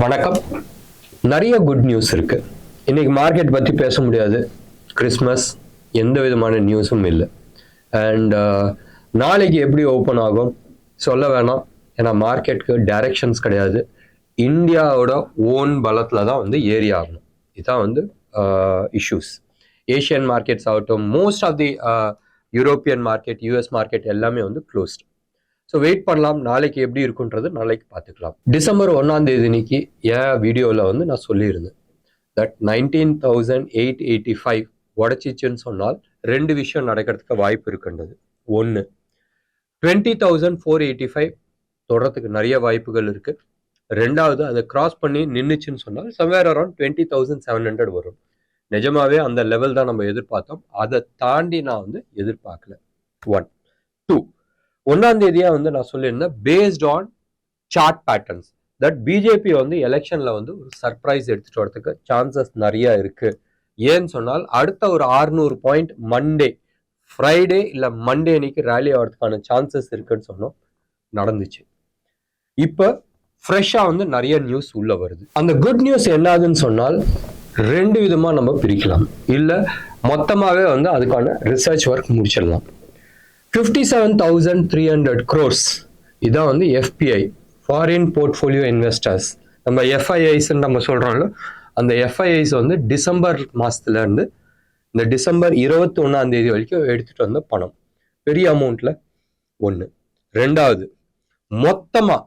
வணக்கம். நிறைய good news இருக்கு. இன்னைக்கு மார்க்கெட் பத்தி பேச முடியாது. கிறிஸ்மஸ், எந்த விதமான நியூஸும் இல்லை. அண்ட் நாளைக்கு எப்படி ஓப்பன் ஆகும் சொல்ல வேணாம். ஏன்னா மார்க்கெட்டுக்கு டைரக்ஷன்ஸ் கிடையாது. இந்தியாவோட ஓன் பலத்தில் தான் ஏறி ஆகணும். இதுதான் இஷ்யூஸ். ஏஷியன் மார்க்கெட்ஸ் ஆகட்டும், most of the European market, US market எல்லாமே க்ளோஸ்ட். ஸோ வெயிட் பண்ணலாம். நாளைக்கு எப்படி இருக்குன்றது நாளைக்கு பார்த்துக்கலாம். டிசம்பர் 1 அன்னைக்கு என் வீடியோவில் நான் சொல்லியிருந்தேன் தட் 19,885 உடச்சிச்சுன்னு சொன்னால் ரெண்டு விஷயம் நடக்கிறதுக்கு வாய்ப்பு இருக்குன்றது. ஒன்று, 20,485 தொடரத்துக்கு நிறைய வாய்ப்புகள் இருக்கு. ரெண்டாவது, அதை கிராஸ் பண்ணி நின்றுச்சுன்னு சொன்னால் சம்வேர் அரௌண்ட் 20,700 வரும். நிஜமாவே அந்த லெவல் தான் நம்ம எதிர்பார்த்தோம். அதை தாண்டி நான் எதிர்பார்க்கல. 1, 2, 1 நான் சொல்லியிருந்தேன் based on chart patterns that BJP எலெக்ஷன்ல ஒரு சர்ப்ரைஸ் எடுத்துட்டு வரதுக்கு சான்சஸ் நிறைய இருக்கு. ஏன்னு சொன்னால் அடுத்த ஒரு 600 பாயிண்ட் மண்டே, ஃப்ரைடே இல்லை மண்டே அன்னைக்கு ரேலி ஆகிறதுக்கான சான்சஸ் இருக்குன்னு சொன்னோம். நடந்துச்சு. இப்போ ஃப்ரெஷ்ஷா நிறைய நியூஸ் உள்ள வருது. அந்த குட் நியூஸ் என்னதுன்னு சொன்னால் ரெண்டு விதமா நம்ம பிரிக்கலாம். இல்லை மொத்தமாகவே அதுக்கான ரிசர்ச் ஒர்க் முடிச்சிடலாம். 57,300 crores இதான் FPI, ஃபாரின் போர்ட்ஃபோலியோ இன்வெஸ்டர்ஸ். நம்ம FIIs நம்ம சொல்றோம்ல, அந்த FIIs டிசம்பர் மாசத்துல இருந்து இந்த டிசம்பர் 21 வரைக்கும் எடுத்துட்டு வந்த பணம் பெரிய அமௌண்ட்ல. ஒன்று. ரெண்டாவது, மொத்தமா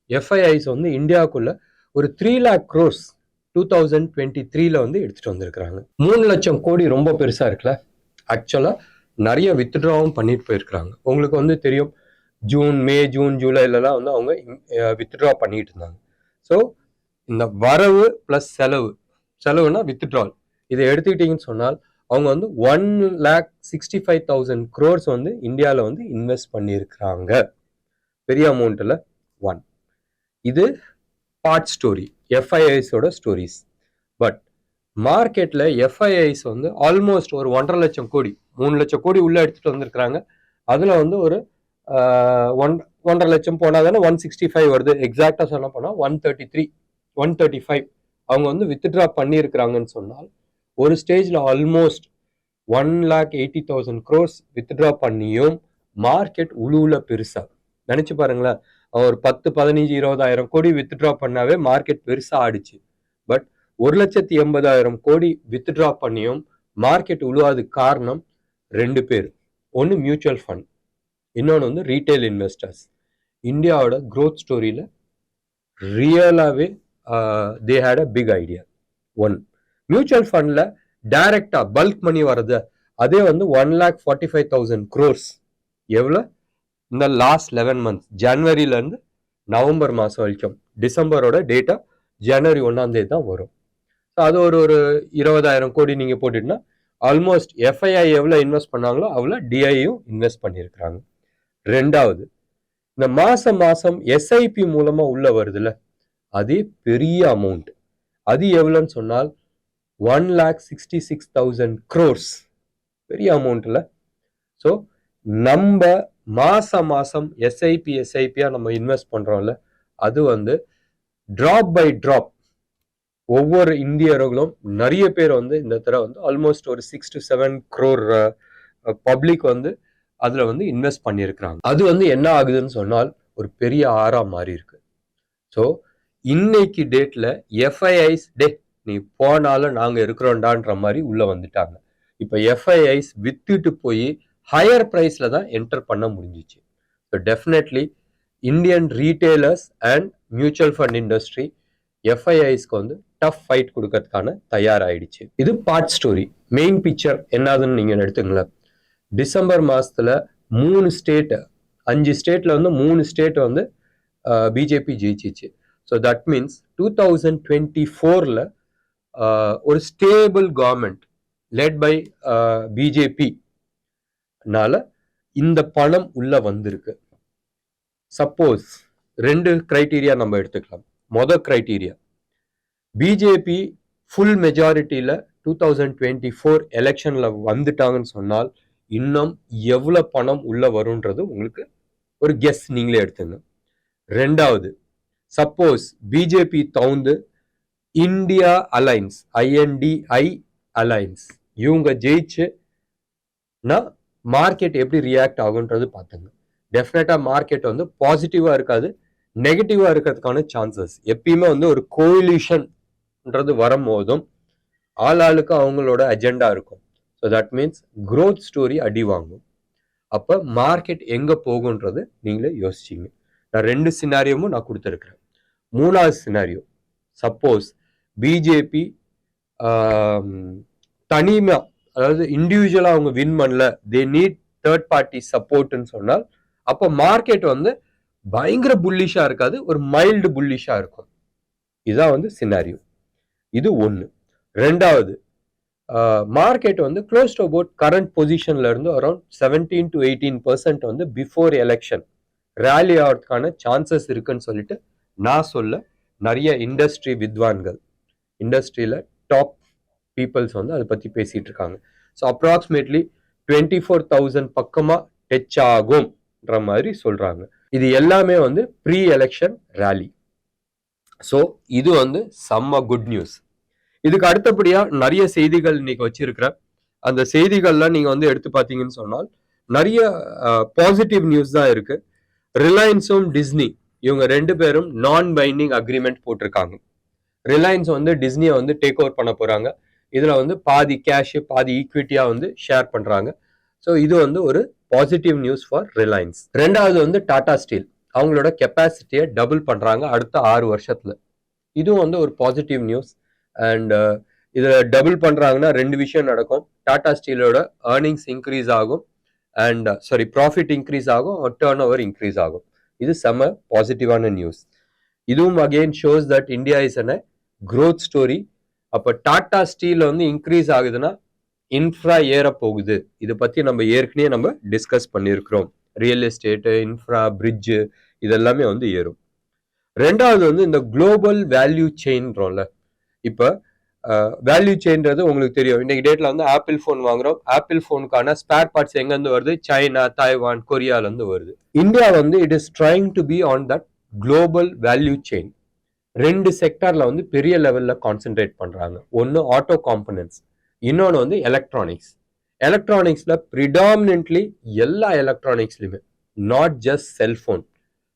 FIIs இந்தியாவுக்குள்ள ஒரு 3 lakh crores 2023ல எடுத்துட்டு வந்திருக்கிறாங்க. 3 லட்சம் கோடி ரொம்ப பெருசா இருக்குல்ல. ஆக்சுவலா நிறைய வித்ட்ராவும் பண்ணிட்டு போயிருக்கிறாங்க. உங்களுக்கு தெரியும், மே, ஜூன், ஜூலைலலாம் அவங்க வித்ட்ரா பண்ணிட்டு இருந்தாங்க. ஸோ இந்த வரவு பிளஸ் செலவுனா வித்ட்ரால், இதை எடுத்துக்கிட்டீங்கன்னு சொன்னால் அவங்க 1,65,000 crores இந்தியாவில் இன்வெஸ்ட் பண்ணியிருக்கிறாங்க. பெரிய அமௌண்ட்டில். 1. இது பார்ட் ஸ்டோரி, FIIஸோட ஸ்டோரிஸ். பட் மார்க்கெட்ல FIIs ஆல்மோஸ்ட் ஒரு 1.5 லட்சம் கோடி, 3 லட்சம் கோடி உள்ள எடுத்துட்டு வந்திருக்கிறாங்க. அதுல ஒரு 1.5 லட்சம் போனாதானே 165 வருது. எக்ஸாக்டா சொல்ல போனா 133, 135 அவங்க வித்ட்ரா பண்ணியிருக்கிறாங்கன்னு சொன்னால் ஒரு ஸ்டேஜ்ல ஆல்மோஸ்ட் 1,80,000 crores வித்ட்ரா பண்ணியும் மார்க்கெட் உழுவுல பெருசா. நினைச்சு பாருங்களேன், ஒரு 10, 15, 20,000 கோடி வித்ட்ரா பண்ணாவே மார்க்கெட் பெருசா ஆடிச்சு. பட் 1,80,000 கோடி வித்ட்ரா பண்ணியும் மார்க்கெட் உழுவாது. காரணம் ரெண்டு பேர். ஒன்று மியூச்சுவல் ஃபண்ட், இன்னொன்று ரீட்டைல் இன்வெஸ்டர்ஸ். இந்தியாவோட growth ஸ்டோரியில ரியலாகவே they had a big idea. One, mutual ஃபண்ட்ல டைரக்டா பல்க் மணி வர்றது அதே 1,45,000 crores. எவ்வளோ? இந்த லாஸ்ட் 11 months, ஜனவரியில இருந்து நவம்பர் மாசம் வரைக்கும். டிசம்பரோட டேட்டா ஜனவரி 1 தான் வரும். அது ஒரு 20,000 கோடி நீங்க போட்டுட்டீங்கன்னா ஆல்மோஸ்ட் FII எவ்வளவு இன்வெஸ்ட் பண்ணாங்களோ அவ்வளோ DIயும் இன்வெஸ்ட் பண்ணியிருக்கிறாங்க. ரெண்டாவது, இந்த மாசம் SIP மூலமா உள்ள வருதுல்ல, அது பெரிய அமௌண்ட். அது எவ்வளோன்னு சொன்னால் 1,66,000 crores. பெரிய அமௌண்ட்ல. ஸோ நம்ம மாசம் SIPயா நம்ம இன்வெஸ்ட் பண்றோம்ல, அது டிராப் பை டிராப் ஒவ்வொரு இந்தியர்களும் நிறைய பேர் இந்த தடவை ஆல்மோஸ்ட் ஒரு 6 to 7 crore பப்ளிக் அதுல இன்வெஸ்ட் பண்ணியிருக்கிறாங்க. அது என்ன ஆகுதுன்னு சொன்னால் ஒரு பெரிய ஆறா மாறி இருக்கு. ஸோ இன்னைக்கு டேட்ல FIIs நீ போனாலும் நாங்க இருக்கிறோம்டான்ற மாதிரி உள்ள வந்துட்டாங்க. இப்ப FIIs வித்துட்டு போய் ஹையர் பிரைஸ்ல தான் என்டர் பண்ண முடிஞ்சிச்சு. So definitely Indian retailers and mutual fund industry FIIஸ்க்கு டஃப் ஃபைட் கொடுக்கறதுக்கான தயாராயிடுச்சு. இது பார்ட் ஸ்டோரி. மெயின் பிக்சர் என்னதுன்னு நீங்க எடுத்துங்களேன். டிசம்பர் மாசத்துல 3 ஸ்டேட், 5 ஸ்டேட்ல 3 ஸ்டேட் பிஜேபி ஜெயிச்சிச்சு. ஸோ தட் மீன்ஸ் 2024ல ஒரு stable government led by BJP னால இந்த பணம் உள்ள வந்திருக்கு. சப்போஸ் 2 கிரைட்டீரியா நம்ம எடுத்துக்கலாம். மொதல் கிரைட்டீரியா, பிஜேபி ஃபுல் மெஜாரிட்டியில 2024 எலெக்ஷன்ல வந்துட்டாங்கன்னு சொன்னால் இன்னும் எவ்வளவு பணம் உள்ள வரும்ன்றது உங்களுக்கு ஒரு கெஸ் நீங்களே எடுத்துங்க. ரெண்டாவது, சப்போஸ் பிஜேபி தவுந்து இந்தியா அலைன்ஸ் INDI அலைன்ஸ் இவங்க ஜெயிச்சுன்னா மார்க்கெட் எப்படி ரியாக்ட் ஆகுன்றது பார்த்துங்க. டெஃபினட்டா மார்க்கெட் வந்து பாசிட்டிவா இருக்காது, நெகட்டிவா இருக்கிறதுக்கான சான்சஸ். எப்பயுமே வந்து ஒரு கோலிஷன்ன்றது வரும்போதும் ஆளுக்கு அவங்களோட அஜெண்டா இருக்கும். So that means growth story அடி வாங்கும். அப்போ மார்க்கெட் எங்கே போகுன்றது நீங்களே யோசிச்சிங்க. நான் 2 சினாரியோமும் நான் கொடுத்துருக்குறேன். 3வது சினாரியோ, சப்போஸ் பிஜேபி தனிமா, அதாவது இண்டிவிஜுவலாக அவங்க வின் பண்ணல, தே நீட் தேர்ட் பார்ட்டி சப்போர்ட்னு சொன்னால் அப்போ மார்க்கெட் வந்து பயங்கர புல்லிஷாக இருக்காது, ஒரு மைல்டு புல்லிஷாக இருக்கும். இதுதான் வந்து சினாரியோ. இது ஒன்று. 2வது, மார்க்கெட் வந்து க்ளோஸ் டு அபவுட் கரண்ட் பொசிஷன்ல இருந்து அரௌண்ட் 17 to 18% வந்து பிஃபோர் எலெக்ஷன் ரேலி ஆகிறதுக்கான சான்சஸ் இருக்குன்னு சொல்லிட்டு நான் சொல்ல நிறைய இண்டஸ்ட்ரி வித்வான்கள், இண்டஸ்ட்ரியில டாப் பீப்புள்ஸ் வந்து அதை பத்தி பேசிட்டு இருக்காங்க. ஸோ அப்ராக்சிமேட்லி 24,000 பக்கமா டச் ஆகும்ன்ற மாதிரி சொல்றாங்க. இது எல்லாமே வந்து ப்ரீ எலெக்ஷன் ரேலி. ஸோ இது வந்து செம்ம குட் நியூஸ். இதுக்கு அடுத்தபடியா நிறைய செய்திகள் இன்னைக்கு வச்சிருக்கிறேன். அந்த செய்திகள்ல நீங்க வந்து எடுத்து பார்த்தீங்கன்னு சொன்னால் நிறைய பாசிட்டிவ் நியூஸ் தான் இருக்கு. ரிலையன்ஸும் டிஸ்னி இவங்க 2 பேரும் நான் பைண்டிங் அக்ரிமெண்ட் போட்டிருக்காங்க. ரிலையன்ஸ் வந்து டிஸ்னியை வந்து டேக் ஓவர் பண்ண போறாங்க. இதுல வந்து பாதி கேஷ் பாதி ஈக்விட்டியா வந்து ஷேர் பண்றாங்க. ஸோ இது வந்து ஒரு பாசிட்டிவ் நியூஸ் ஃபார் ரிலையன்ஸ். 2வது வந்து டாடா ஸ்டீல் அவங்களோட கெப்பாசிட்டியை டபுள் பண்றாங்க அடுத்த 6 வருஷத்துல. இதுவும் வந்து ஒரு பாசிட்டிவ் நியூஸ். அண்ட் இதில் டபுள் பண்ணுறாங்கன்னா 2 விஷயம் நடக்கும். டாடா ஸ்டீலோட ஏர்னிங்ஸ் இன்க்ரீஸ் ஆகும், அண்ட் ப்ராஃபிட் இன்க்ரீஸ் ஆகும், டர்ன் ஓவர் இன்க்ரீஸ் ஆகும். இது செம்ம பாசிட்டிவான நியூஸ். இதுவும் again shows that India is a growth story. அப்போ டாடா ஸ்டீல் வந்து இன்க்ரீஸ் ஆகுதுன்னா இன்ஃப்ரா ஏற போகுது. இதை பற்றி நம்ம ஏற்கனவே நம்ம டிஸ்கஸ் பண்ணியிருக்கிறோம். ரியல் எஸ்டேட்டு, இன்ஃப்ரா, பிரிட்ஜு இதெல்லாமே வந்து ஏறும். 2வது வந்து இந்த குளோபல் வேல்யூ செயின்றோம்ல, இப்போ வேல்யூ செயின்றது உங்களுக்கு தெரியும். இன்னைக்கு டேட்ல வந்து ஆப்பிள் ஃபோன் வாங்குறோம். ஆப்பிள் ஃபோனுக்கான ஸ்பேர் பார்ட்ஸ் எங்கேருந்து வருது? சைனா, தாய்வான், கொரியாலேருந்து வருது. இந்தியா வந்து it is trying to be on that global value chain. 2 செக்டார்ல வந்து பெரிய லெவல்ல கான்சென்ட்ரேட் பண்றாங்க. ஒன்று ஆட்டோ காம்பனன்ட்ஸ், இன்னொன்று வந்து எலக்ட்ரானிக்ஸ். எலக்ட்ரானிக்ஸ்ல ப்ரிடாமினன்ட்லி எல்லா எலக்ட்ரானிக்ஸ்லையுமே, not just cellphone,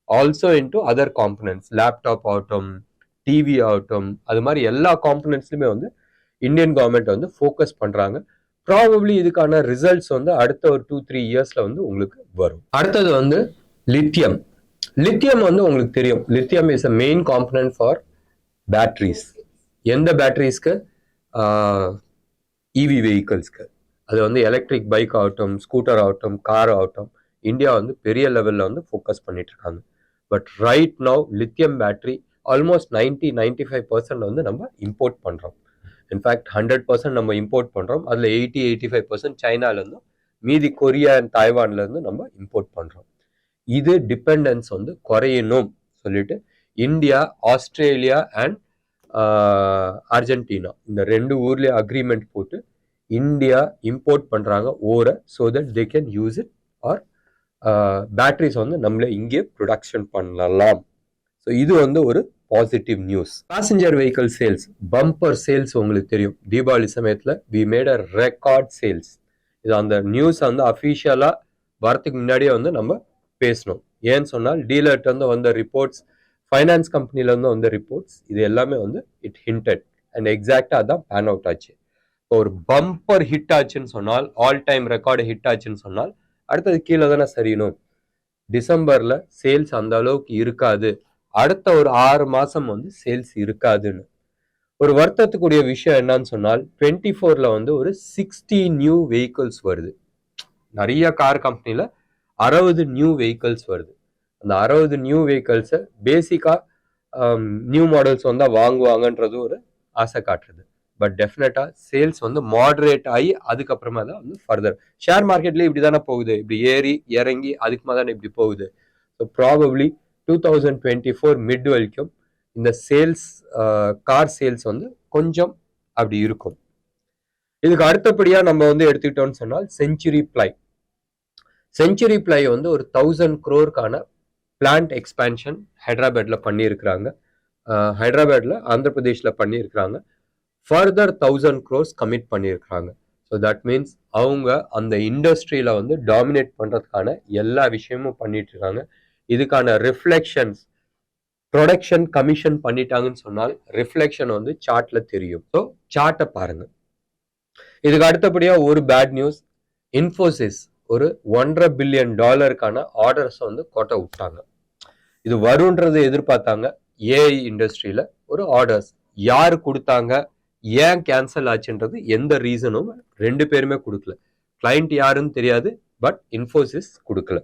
also into other components, laptop ஆகட்டும், டிவி ஆகட்டும், அது மாதிரி எல்லா காம்பனன்ட்ஸ்லையுமே வந்து இந்தியன் கவர்மெண்ட் வந்து ஃபோக்கஸ் பண்றாங்க. ப்ராபப்ளி இதுக்கான ரிசல்ட்ஸ் வந்து அடுத்த ஒரு 2-3 இயர்ஸ்ல வந்து உங்களுக்கு வரும். அடுத்தது வந்து லித்தியம். லித்தியம் வந்து உங்களுக்கு தெரியும், lithium is a main component for batteries. எந்த பேட்டரிஸ்க்கு? இவி வெஹிக்கிள்ஸ்க்கு. அது வந்து எலக்ட்ரிக் பைக் ஆகட்டும், ஸ்கூட்டர் ஆகட்டும், கார் ஆகட்டும், இந்தியா வந்து பெரிய லெவலில் வந்து ஃபோக்கஸ் பண்ணிட்டு இருக்காங்க. But right now lithium battery almost 90-95% வந்து நம்ம இம்போர்ட் பண்ணுறோம். இன்ஃபேக்ட் 100% நம்ம இம்போர்ட் பண்ணுறோம். அதில் 80-85% சைனாலேருந்தும், மீதி கொரியா அண்ட் தாய்வான்லேருந்து நம்ம இம்போர்ட் பண்ணுறோம். இது டிபெண்டன்ஸ் வந்து குறையணும் சொல்லிட்டு இந்தியா, ஆஸ்திரேலியா அண்ட் அர்ஜென்டினா இந்த 2 ஊர்லேயும் அக்ரிமெண்ட் போட்டு இந்தியா இம்போர்ட் பண்ணுறாங்க ஓரை, so that they can use it or batteries வந்து நம்மளே இங்கே ப்ரொடக்ஷன் பண்ணலாம். ஸோ இது வந்து ஒரு positive news. Passenger vehicle sales, bumper sales உங்களுக்கு தெரியும். தீபாவளி சமயத்தில் we made a record sales. இது அந்த நியூஸ் வந்து அஃபீஷியலாக வரத்துக்கு முன்னாடியே வந்து நம்ம பேசணும். ஏன்னு சொன்னால் டீலர்கிட்ட வந்து வந்த ரிப்போர்ட்ஸ், ஃபைனான்ஸ் கம்பெனிலேருந்து வந்த ரிப்போர்ட்ஸ், இது எல்லாமே வந்து இட் ஹிண்டட் அண்ட் எக்ஸாக்டாக அதான் பேன் அவுட் ஆச்சு. இப்போ ஒரு பம்பர் ஹிட் ஆச்சுன்னு சொன்னால், ஆல் டைம் ரெக்கார்டு ஹிட் ஆச்சுன்னு சொன்னால் அடுத்தது கீழே தானே சரியணும். டிசம்பர்ல சேல்ஸ் அந்த அளவுக்கு இருக்காது, அடுத்த ஒரு 6 மாசம் வந்து சேல்ஸ் இருக்காதுன்னு. ஒரு வருத்தத்துக்குரிய விஷயம் என்னன்னு சொன்னால் 24ல வந்து ஒரு 60 நியூ வெஹிக்கிள்ஸ் வருது. நிறைய கார் கம்பெனில 60 நியூ வெஹிக்கிள்ஸ் வருது. அந்த 60 நியூ வெஹிக்கிள்ஸை பேசிக்கா நியூ மாடல்ஸ் வந்தால் வாங்குவாங்கன்றது ஒரு ஆசை காட்டுறது. பட் டெஃபினட்டா சேல்ஸ் வந்து மாடரேட் ஆகி அதுக்கப்புறமா தான் வந்து ஃபர்தர். ஷேர் மார்க்கெட்லேயே இப்படி தானே போகுது, இப்படி ஏறி இறங்கி அதுக்குமா தானே இப்படி போகுது. ஸோ ப்ராபப்ளி 2024 மிட் வரைக்கும் இந்த சேல்ஸ், கார் சேல்ஸ் வந்து கொஞ்சம் அப்படி இருக்கும். இதுக்கு அடுத்தபடியா நம்ம வந்து எடுத்துக்கிட்டோம்னு சொன்னால் செஞ்சுரி பிளை. செஞ்சுரி பிளை வந்து ஒரு 1000 crore பிளான்ட் எக்ஸ்பேன்ஷன் ஹைதராபாத்ல பண்ணியிருக்கிறாங்க. ஹைதராபாத்ல ஆந்திர பிரதேஷ்ல பண்ணியிருக்கிறாங்க. ஃபர்தர் 1000 crores கமிட் பண்ணியிருக்கிறாங்க. ஸோ தட் மீன்ஸ் அவங்க அந்த இண்டஸ்ட்ரியில வந்து டாமினேட் பண்றதுக்கான எல்லா விஷயமும் பண்ணிட்டு இருக்காங்க. இதுக்கான ரிஃப்ளெக்ஷன்ஸ் ப்ரொடக்ஷன் கமிஷன் பண்ணிட்டாங்கன்னு சொன்னால் ரிஃப்ளெக்ஷன் வந்து சார்ட்ல தெரியும். ஸோ சார்ட்டை பாருங்க. இதுக்கு அடுத்தபடியா ஒரு பேட் நியூஸ், இன்ஃபோசிஸ் ஒரு $1.5 billion ஆர்டர்ஸ் வந்து கோட்டை விட்டாங்க. இது வரும்ன்றது எதிர்பார்த்தாங்க. ஏஐ இண்டஸ்ட்ரியில ஒரு ஆர்டர்ஸ் யாரு கொடுத்தாங்க, ஏன் கேன்சல் ஆச்சுன்றது எந்த ரீசனும் ரெண்டு பேருமே கொடுக்கல. கிளைண்ட் யாருன்னு தெரியாது, பட் இன்ஃபோசிஸ் கொடுக்கல.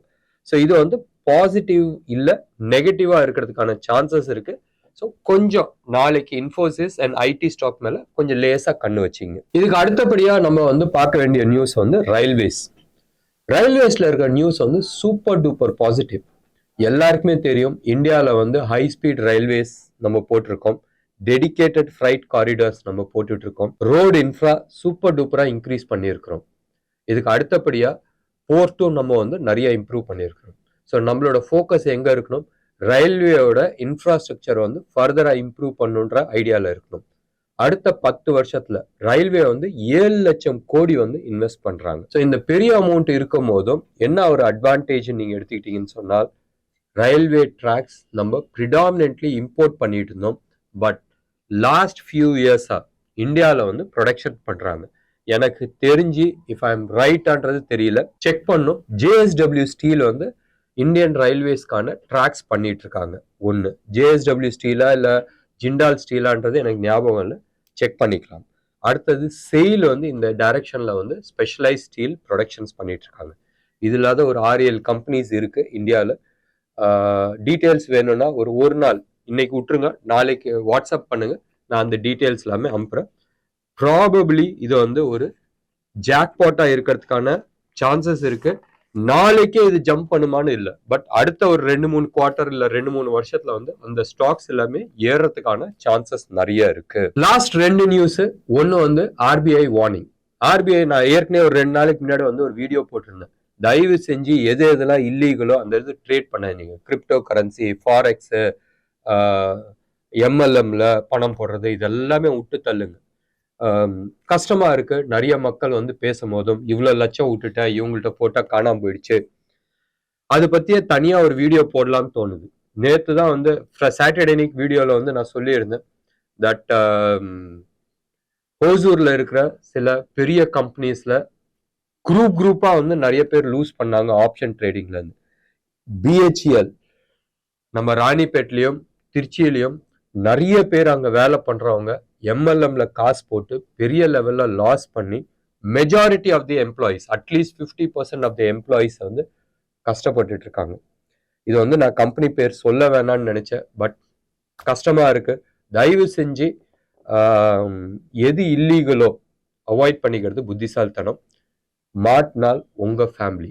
ஸோ இது வந்து பாசிட்டிவ் இல்லை, நெகட்டிவா இருக்கிறதுக்கான சான்சஸ் இருக்கு. ஸோ கொஞ்சம் நாளைக்கு இன்ஃபோசிஸ் அண்ட் ஐடி ஸ்டாக் மேல கொஞ்சம் லேசா கண்ணு வச்சிங்க. இதுக்கு அடுத்தபடியா நம்ம வந்து பார்க்க வேண்டிய நியூஸ் வந்து ரயில்வேஸ்ல இருக்கிற நியூஸ் வந்து சூப்பர் டூப்பர் பாசிட்டிவ். எல்லாருக்குமே தெரியும், இந்தியாவில் வந்து ஹை ஸ்பீட் ரயில்வேஸ் நம்ம போட்டிருக்கோம், டெடிகேட்டட் ஃப்ரைட் காரிடார்ஸ் நம்ம போட்டுட்டு இருக்கோம், ரோடு இன்ஃப்ரா சூப்பர் டூப்பரா இன்க்ரீஸ் பண்ணியிருக்கிறோம். இதுக்கு அடுத்தபடியா போர்ட்டும் நம்ம வந்து நிறைய இம்ப்ரூவ் பண்ணியிருக்கிறோம். ஸோ நம்மளோட ஃபோக்கஸ் எங்க இருக்கணும், ரயில்வேயோட இன்ஃப்ராஸ்ட்ரக்சர் வந்து ஃபர்தரா இம்ப்ரூவ் பண்ணுன்ற ஐடியால இருக்கணும். அடுத்த 10 வருஷத்துல ரயில்வே வந்து 7 லட்சம் கோடி வந்து இன்வெஸ்ட் பண்றாங்க. ஸோ இந்த பெரிய அமௌண்ட் இருக்கும் போதும் என்ன ஒரு அட்வான்டேஜ் நீங்க எடுத்துக்கிட்டீங்கன்னு சொன்னால், ரயில்வே ட்ராக்ஸ் நம்ம ப்ரிடாமினென்ட்லி இம்போர்ட் பண்ணிட்டு இருந்தோம். பட் லாஸ்ட் ஃபியூ இயர்ஸா இந்தியாவில் வந்து ப்ரொடக்ஷன் பண்றாங்க. எனக்கு தெரிஞ்சு இஃப் ஐ எம் ரைட்டான்றது தெரியல, செக் பண்ணும். ஜேஎஸ்டபிள்யூ ஸ்டீல் வந்து இந்தியன் ரயில்வேஸ்க்கான ட்ராக்ஸ் பண்ணிட்டு இருக்காங்க. ஒன்று ஜேஎஸ்டபிள்யூ ஸ்டீலா இல்லை ஜிண்டால் ஸ்டீலான்றது எனக்கு ஞாபகம் இல்லை, செக் பண்ணிக்கலாம். அடுத்தது செயில் வந்து இந்த டைரக்ஷன்ல வந்து ஸ்பெஷலைஸ் ஸ்டீல் ப்ரொடக்ஷன்ஸ் பண்ணிட்டு இருக்காங்க. இது இல்லாத ஒரு 6-7 கம்பெனிஸ் இருக்கு இந்தியாவில். டீட்டெயில்ஸ் வேணும்னா ஒரு நாள் இன்னைக்கு விட்டுருங்க, நாளைக்கு வாட்ஸ்அப் பண்ணுங்க, நான் அந்த டீட்டெயில்ஸ் எல்லாமே அனுப்புறேன். ப்ராபபிளி இது வந்து ஒரு ஜாக்பாட்டா இருக்கிறதுக்கான சான்சஸ் இருக்கு. நாளைக்கே இது ஜம்ப் பண்ணுமான்னு இல்லை, பட் அடுத்த ஒரு 2-3 குவார்டர் இல்ல 2-3 வருஷத்துல வந்து அந்த ஸ்டாக்ஸ் எல்லாமே ஏறதுக்கான சான்சஸ் நிறைய இருக்கு. லாஸ்ட் 2 நியூஸ், ஒன்னு வந்து ஆர்பிஐ வார்னிங். ஆர்பிஐ நான் ஏற்கனவே ஒரு 2 நாளைக்கு முன்னாடி வந்து ஒரு வீடியோ போட்டிருந்தேன். தயவு செஞ்சு எதெல்லாம் இல்லீகலோ அந்த இது ட்ரேட் பண்ணாதீங்க. கிரிப்டோ கரன்சி, ஃபாரெக்ஸ், எம்எல்எம்ல பணம் போடுறது, இதெல்லாமே விட்டு தள்ளுங்க. கஷ்டமா இருக்கு. நிறைய மக்கள் வந்து பேசும்போதும் இவ்வளவு லட்சம் விட்டுட்டா, இவங்கள்ட்ட போட்டா காணாம போயிடுச்சு, அதை பத்தியே தனியா ஒரு வீடியோ போடலாம்னு தோணுது. நேத்து தான் வந்து சாட்டர்டே நிக் வீடியோல வந்து நான் சொல்லியிருந்தேன் தட் ஹோசூர்ல இருக்கிற சில பெரிய கம்பெனிஸ்ல குரூப்பா வந்து நிறைய பேர் லூஸ் பண்ணாங்க ஆப்ஷன் ட்ரேடிங்ல இருந்து. பிஹெச்இஎல் நம்ம ராணிப்பேட்லயும் திருச்சியிலையும் நிறைய பேர் அங்க வேலை பண்றவங்க எம்எல்எம்ல காசு போட்டு பெரிய லெவல்ல லாஸ் பண்ணி மெஜாரிட்டி ஆஃப் தி எம்ப்ளாயிஸ், அட்லீஸ்ட் 50% ஆஃப் தி எம்ப்ளாயிஸ் வந்து கஷ்டப்பட்டுட்டு இருக்காங்க. இது வந்து நான் கம்பெனி பேர் சொல்ல வேணாம்னு நினைச்சேன், பட் கஷ்டமா இருக்கு. தயவு செஞ்சு எது இல்லீகலோ அவாய்ட் பண்ணிக்கிறது புத்திசாலித்தனம். மாட்டினால் உங்க ஃபேமிலி.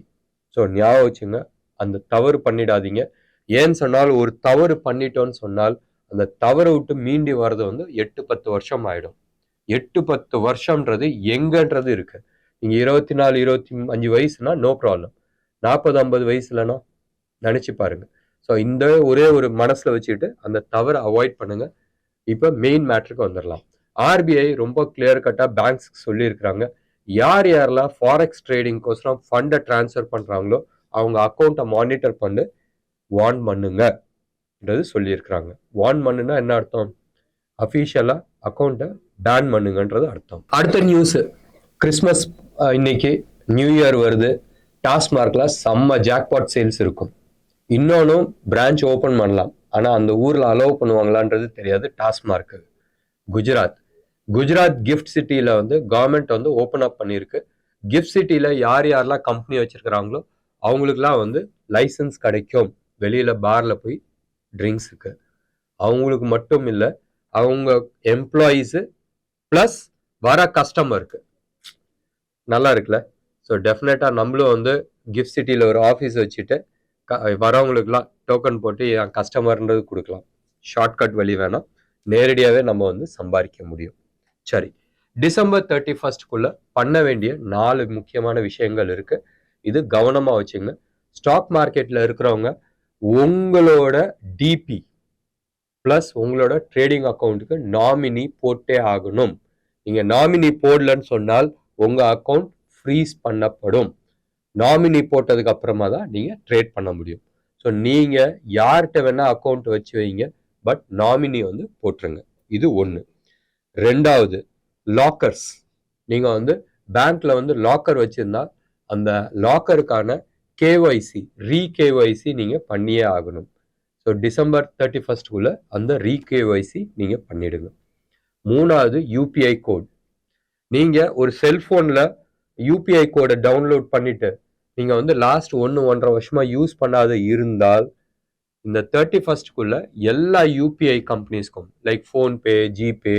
ஸோ ஞாபகம் வச்சுங்க, அந்த தவறு பண்ணிடாதீங்க. ஏன்னு சொன்னால், ஒரு தவறு பண்ணிட்டோன்னு சொன்னால் அந்த தவறை விட்டு மீண்டி வர்றது வந்து 8-10 வருஷம் ஆயிடும். 8-10 வருஷம்ன்றது எங்கன்றது இருக்கு. நீங்க 24-25 வயசுனா நோ ப்ராப்ளம், 40-50 வயசுலனா நினைச்சு பாருங்க. ஸோ இந்த ஒரே ஒரு மனசுல வச்சுக்கிட்டு அந்த தவறை அவாய்ட் பண்ணுங்க. இப்ப மெயின் மேட்ருக்கு வந்துடலாம். ஆர்பிஐ ரொம்ப கிளியர் கட்டா பேங்க்ஸ்க்கு சொல்லியிருக்கிறாங்க, யாரெல்லாம் ஃபாரெக்ஸ் ட்ரேடிங்கோசரம் ஃபண்டை டிரான்ஸ்ஃபர் பண்றாங்களோ அவங்க அக்கௌண்ட்டை மானிட்டர் பண்ணு, வார்ன் பண்ணுங்கன்றது சொல்லியிருக்கிறாங்க. வார்ன் பண்ணுன்னா என்ன அர்த்தம்? அஃபீஷியலா அக்கௌண்ட்டை பேன் பண்ணுங்கன்றது அர்த்தம். அடுத்த நியூஸ், கிறிஸ்மஸ் இன்னைக்கு நியூ இயர் வருது. டாஸ்மார்க்ல செம்ம ஜாக்பாட் சேல்ஸ் இருக்கும். இன்னொன்னும் பிரான்ச் ஓபன் பண்ணலாம், ஆனா அந்த ஊர்ல அலோவ் பண்ணுவாங்களான்றது தெரியாது. டாஸ்மார்க் குஜராத் கிஃப்ட் சிட்டியில வந்து கவர்மெண்ட் வந்து ஓப்பன் அப் பண்ணியிருக்கு. கிஃப்ட் சிட்டியில யாரெல்லாம் கம்பெனி வச்சிருக்கிறாங்களோ அவங்களுக்குலாம் வந்து லைசன்ஸ் கிடைக்கும் வெளியில பார்ல போய் ட்ரிங்க்ஸுக்கு. அவங்களுக்கு மட்டும் இல்லை, அவங்க எம்ப்ளாயீஸு ப்ளஸ் வர கஸ்டமருக்கு. நல்லா இருக்குல்ல? ஸோ டெஃபினட்டா நம்மளும் வந்து கிஃப்ட் சிட்டியில ஒரு ஆஃபீஸ் வச்சுட்டு வரவங்களுக்குலாம் டோக்கன் போட்டு என் கஸ்டமர்ன்றது கொடுக்கலாம். ஷார்ட்கட் வழி வேணாம், நேரடியாகவே நம்ம வந்து சம்பாதிக்க முடியும். சரி, டிசம்பர் 31 பண்ண வேண்டிய 4 முக்கியமான விஷயங்கள் இருக்கு. இது கவனமா வச்சுங்க. ஸ்டாக் மார்க்கெட்ல இருக்கிறவங்க உங்களோட டிபி ப்ளஸ் உங்களோட ட்ரேடிங் அக்கௌண்ட்டுக்கு நாமினி போட்டே ஆகணும். நீங்கள் நாமினி போடலன்னு சொன்னால் உங்கள் அக்கௌண்ட் ஃப்ரீஸ் பண்ணப்படும். நாமினி போட்டதுக்கு அப்புறமா தான் நீங்கள் ட்ரேட் பண்ண முடியும். ஸோ நீங்கள் யார்கிட்ட வேணால் அக்கௌண்ட் வச்சு வைங்க, பட் நாமினி வந்து போட்டுருங்க. இது ஒன்று. ரெண்டாவது, லாக்கர்ஸ். நீங்கள் வந்து பேங்க்ல வந்து லாக்கர் வச்சுருந்தா அந்த லாக்கருக்கான கேஒய்சி ரீகேஒய்சி நீங்கள் பண்ணியே ஆகணும். ஸோ டிசம்பர் 31க்குள்ள அந்த ரீகேஒய்சி நீங்கள் பண்ணிடுங்க. மூணாவது, யூபிஐ கோட். நீங்கள் ஒரு செல்ஃபோனில் யூபிஐ கோடை டவுன்லோட் பண்ணிட்டு நீங்கள் வந்து லாஸ்ட் 1-1.5 வருஷமாக யூஸ் பண்ணாத இருந்தால் இந்த 31க்குள்ள எல்லா யூபிஐ கம்பெனிஸ்க்கும் லைக் ஃபோன்பே, ஜிபே,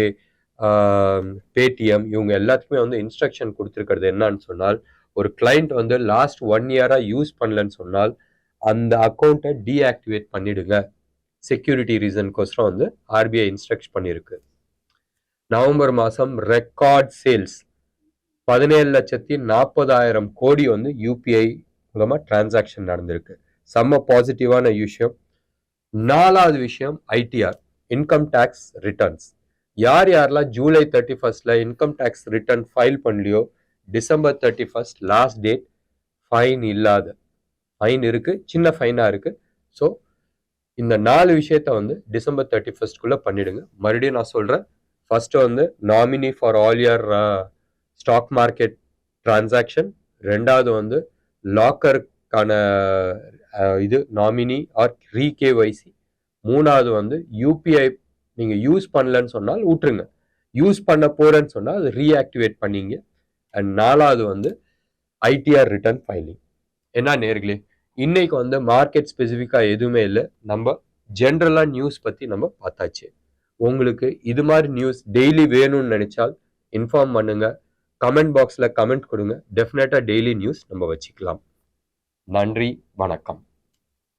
பேடிஎம் இவங்க எல்லாத்துக்குமே வந்து இன்ஸ்ட்ரக்ஷன் கொடுத்துருக்கிறது என்னன்னு சொன்னால், ஒரு கிளைண்ட் வந்து லாஸ்ட் 1 இயராக யூஸ் பண்ணலன்னு சொன்னால் அந்த அக்கௌண்ட்டை டீஆக்டிவேட் பண்ணிடுங்க. செக்யூரிட்டி ரீசனுக்கோசரம் வந்து ஆர்பிஐ இன்ஸ்ட்ரக்ட் பண்ணியிருக்கு. நவம்பர் மாதம் ரெக்கார்ட் சேல்ஸ் 17,40,000 கோடி வந்து யூபிஐ மூலமாக டிரான்சாக்ஷன் நடந்திருக்கு. செம்ம பாசிட்டிவான விஷயம். 4வது விஷயம், ஐடிஆர், இன்கம் டேக்ஸ் ரிட்டர்ன்ஸ். யார் யாரெல்லாம் July 31 income tax return file பண்ணலையோ டிசம்பர் 31 லாஸ்ட் டேட். ஃபைன் இல்லாத ஃபைன் இருக்குது, சின்ன ஃபைனாக இருக்குது. ஸோ இந்த 4 விஷயத்த வந்து டிசம்பர் 31க்குள்ளே பண்ணிடுங்க. மறுபடியும் நான் சொல்கிறேன், ஃபர்ஸ்ட் வந்து nominee for all year stock market transaction. ரெண்டாவது வந்து லாக்கருக்கான இது நாமினி ஆர் ரீகேஒய்சி. மூணாவது வந்து யூபிஐ நீங்கள் யூஸ் பண்ணலன்னு சொன்னால் விட்டுருங்க, யூஸ் பண்ண போகிறேன்னு சொன்னால் அது ரீஆக்டிவேட் பண்ணிங்க. அண்ட் 4வது வந்து ஐடிஆர் ரிட்டர்ன் ஃபைலிங். என்ன நேர்களே, இன்னைக்கு வந்து மார்க்கெட் ஸ்பெசிஃபிக்காக எதுவுமே இல்லை, நம்ம ஜென்ரலாக நியூஸ் பற்றி நம்ம பார்த்தாச்சு. உங்களுக்கு இது மாதிரி நியூஸ் டெய்லி வேணும்னு நினைச்சால் இன்ஃபார்ம் பண்ணுங்க, கமெண்ட் பாக்ஸில் கமெண்ட் கொடுங்க. டெஃபினட்டாக டெய்லி நியூஸ் நம்ம வச்சுக்கலாம். நன்றி, வணக்கம்.